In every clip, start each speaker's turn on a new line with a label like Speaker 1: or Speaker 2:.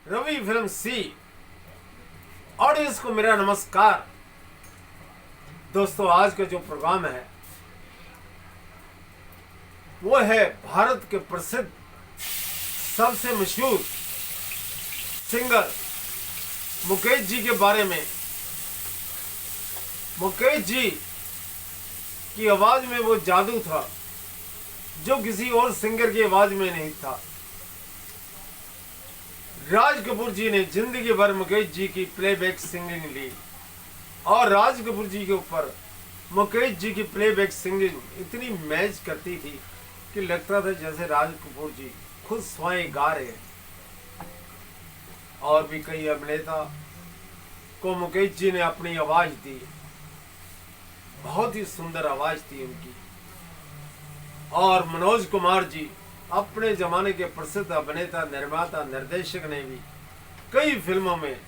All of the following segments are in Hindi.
Speaker 1: रवि फिल्म सी ऑडियंस को मेरा नमस्कार। दोस्तों, आज का जो प्रोग्राम है वो है भारत के प्रसिद्ध सबसे मशहूर सिंगर मुकेश जी के बारे में। मुकेश जी की आवाज में वो जादू था जो किसी और सिंगर की आवाज में नहीं था। राज कपूर जी ने जिंदगी भर मुकेश जी की प्लेबैक सिंगिंग ली और राज कपूर जी के ऊपर मुकेश जी की प्लेबैक सिंगिंग इतनी मैच करती थी कि लगता था जैसे राज कपूर जी खुद स्वयं गा रहे हैं। और भी कई अभिनेता को मुकेश जी ने अपनी आवाज दी, बहुत ही सुंदर आवाज थी उनकी। और मनोज कुमार जी अपने जमाने के प्रसिद्ध अभिनेता, निर्माता, निर्देशक ने भी कई फिल्मों में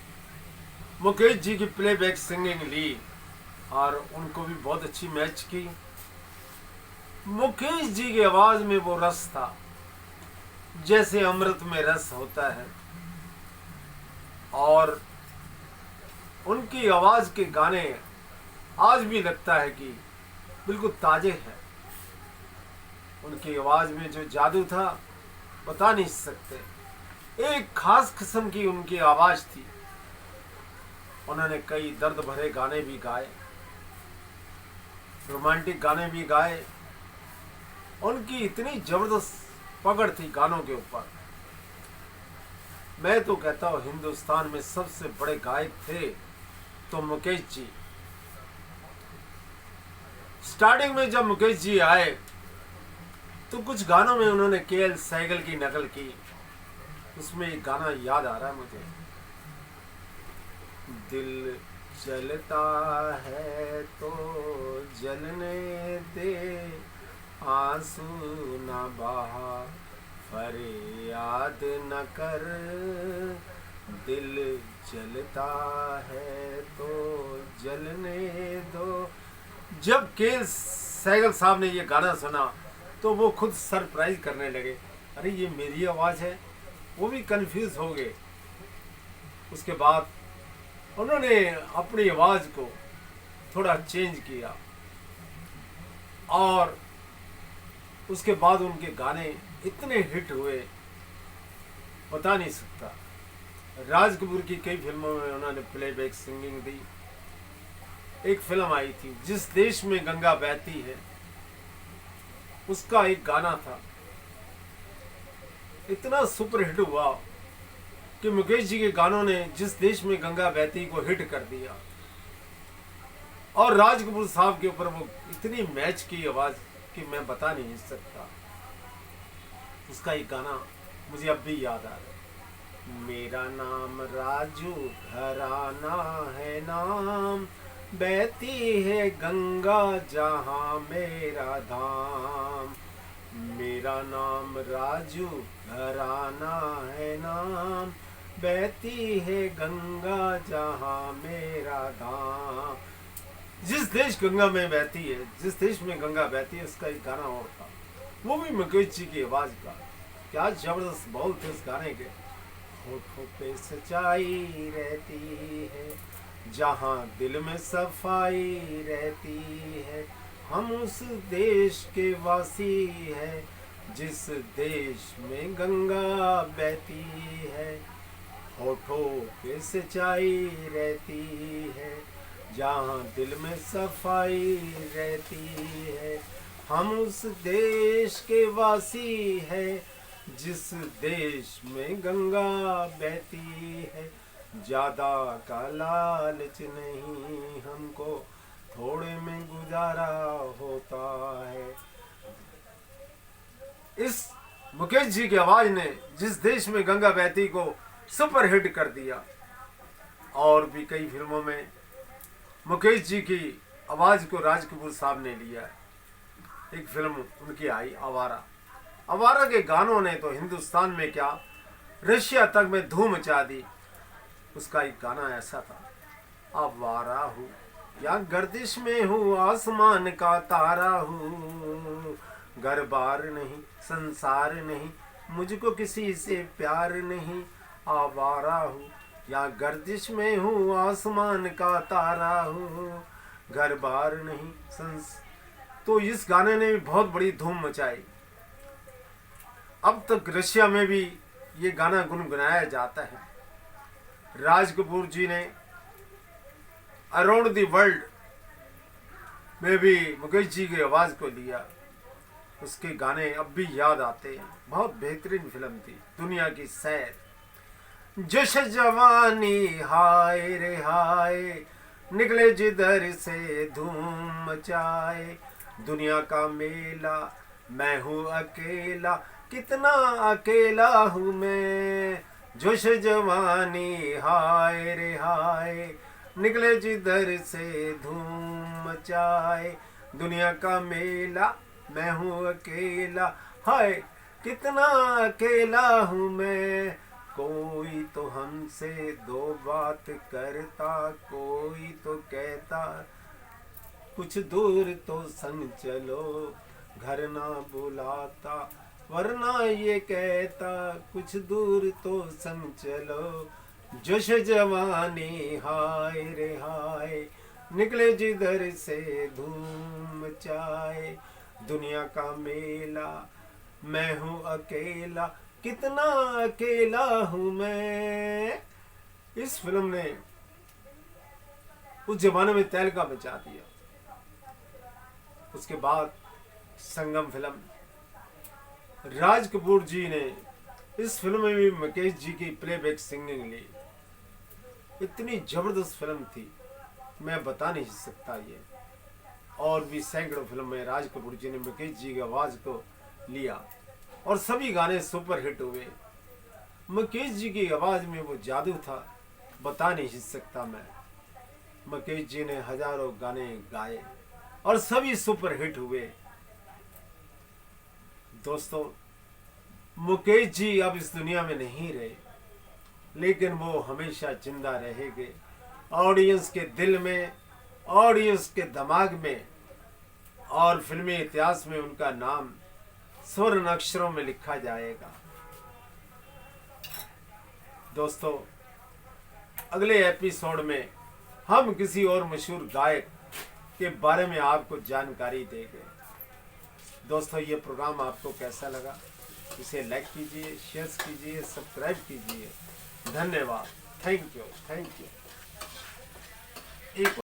Speaker 1: मुकेश जी की प्लेबैक सिंगिंग ली और उनको भी बहुत अच्छी मैच की। मुकेश जी की आवाज में वो रस था जैसे अमृत में रस होता है और उनकी आवाज के गाने आज भी लगता है कि बिल्कुल ताजे हैं। उनकी आवाज में जो जादू था बता नहीं सकते। एक खास किस्म की उनकी आवाज थी। उन्होंने कई दर्द भरे गाने भी गाए, रोमांटिक गाने भी गाए। उनकी इतनी जबरदस्त पकड़ थी गानों के ऊपर। मैं तो कहता हूं हिंदुस्तान में सबसे बड़े गायक थे तो मुकेश जी। स्टार्टिंग में जब मुकेश जी आए तो कुछ गानों में उन्होंने केएल सहगल की नकल की। उसमें एक गाना याद आ रहा है मुझे, दिल जलता है तो जलने दे, आंसू न बहा फरियाद न कर, दिल जलता है तो जलने दो। जब केएल सहगल साहब ने ये गाना सुना तो वो खुद सरप्राइज करने लगे, अरे ये मेरी आवाज़ है। वो भी कंफ्यूज हो गए। उसके बाद उन्होंने अपनी आवाज़ को थोड़ा चेंज किया और उसके बाद उनके गाने इतने हिट हुए बता नहीं सकता। राज कपूर की कई फिल्मों में उन्होंने प्लेबैक सिंगिंग दी। एक फिल्म आई थी जिस देश में गंगा बहती है, उसका एक गाना था, इतना सुपर हिट हुआ कि मुकेश जी के गानों ने जिस देश में गंगा बहती को हिट कर दिया। और राज कपूर साहब के ऊपर वो इतनी मैच की आवाज कि मैं बता नहीं सकता। उसका एक गाना मुझे अब भी याद आ रहा है, मेरा नाम राजू घराना है नाम, बहती है गंगा जहाँ मेरा धाम, मेरा नाम राजू घराना है नाम, बहती है गंगा जहाँ मेरा धाम। जिस देश गंगा में बहती है, जिस देश में गंगा बहती है, उसका एक गाना और था, वो भी मुकेश जी की आवाज का। क्या जबरदस्त बोल थे उस गाने के। होठों पे सच्चाई रहती है, जहाँ दिल में सफाई रहती है, हम उस देश के वासी हैं जिस देश में गंगा बहती है। होठों पे सच्चाई रहती है, जहाँ दिल में सफाई रहती है, हम उस देश के वासी हैं जिस देश में गंगा बहती है। ज्यादा का लालच नहीं हमको, थोड़े में गुजारा होता है। इस मुकेश जी की आवाज ने जिस देश में गंगा बहती को सुपर हिट कर दिया। और भी कई फिल्मों में मुकेश जी की आवाज को राज कपूर साहब ने लिया है। एक फिल्म उनकी आई आवारा। आवारा के गानों ने तो हिंदुस्तान में क्या रशिया तक में धूम मचा दी। उसका एक गाना ऐसा था, आवारा हूँ या गर्दिश में हूँ, आसमान का तारा हूँ, घर बार नहीं संसार नहीं, मुझको किसी से प्यार नहीं, आवारा हूँ, या गर्दिश में हूँ आसमान का तारा हूँ, घर बार नहीं संस। तो इस गाने ने भी बहुत बड़ी धूम मचाई। अब तक रशिया में भी ये गाना गुनगुनाया जाता है। राज कपूर जी ने अराउंड द वर्ल्ड में भी मुकेश जी की आवाज़ को लिया। उसके गाने अब भी याद आते हैं। बहुत बेहतरीन फिल्म थी दुनिया की सैर। जश जवानी हाय रे हाय, निकले जिधर से धूम मचाए, दुनिया का मेला मैं हूँ अकेला, कितना अकेला हूँ मैं। जोश जवानी हाय रे हाय, निकले जिधर से धूम मचाए, दुनिया का मेला मैं हूँ अकेला, हाय कितना अकेला हूँ मैं। कोई तो हमसे दो बात करता, कोई तो कहता कुछ दूर तो संग चलो, घर ना बुलाता, वरना ये कहता कुछ दूर तो संग चलो। जोश जवानी हाय रे हाय, निकले जिधर से धूम मचाए, दुनिया का मेला मैं हूँ अकेला, कितना अकेला हूँ मैं। इस फिल्म ने उस जमाने में तहलका मचा दिया। उसके बाद संगम फिल्म, राज कपूर जी ने इस फिल्म में भी मुकेश जी की प्लेबैक सिंगिंग ली। इतनी जबरदस्त फिल्म थी, मैं बता नहीं सकता ये। और भी सैकड़ों फिल्म में राज कपूर जी ने मुकेश जी की आवाज़ को लिया और सभी गाने सुपर हिट हुए। मुकेश जी की आवाज़ में वो जादू था, बता नहीं सकता मैं। मुकेश जी ने हजारों गाने गाए और सभी सुपर हिट हुए। दोस्तों, मुकेश जी अब इस दुनिया में नहीं रहे, लेकिन वो हमेशा जिंदा रहेंगे ऑडियंस के दिल में, ऑडियंस के दिमाग में, और फिल्मी इतिहास में उनका नाम स्वर्ण अक्षरों में लिखा जाएगा। दोस्तों, अगले एपिसोड में हम किसी और मशहूर गायक के बारे में आपको जानकारी देंगे। दोस्तों, ये प्रोग्राम आपको कैसा लगा? इसे लाइक कीजिए, शेयर कीजिए, सब्सक्राइब कीजिए। धन्यवाद। Thank you. एक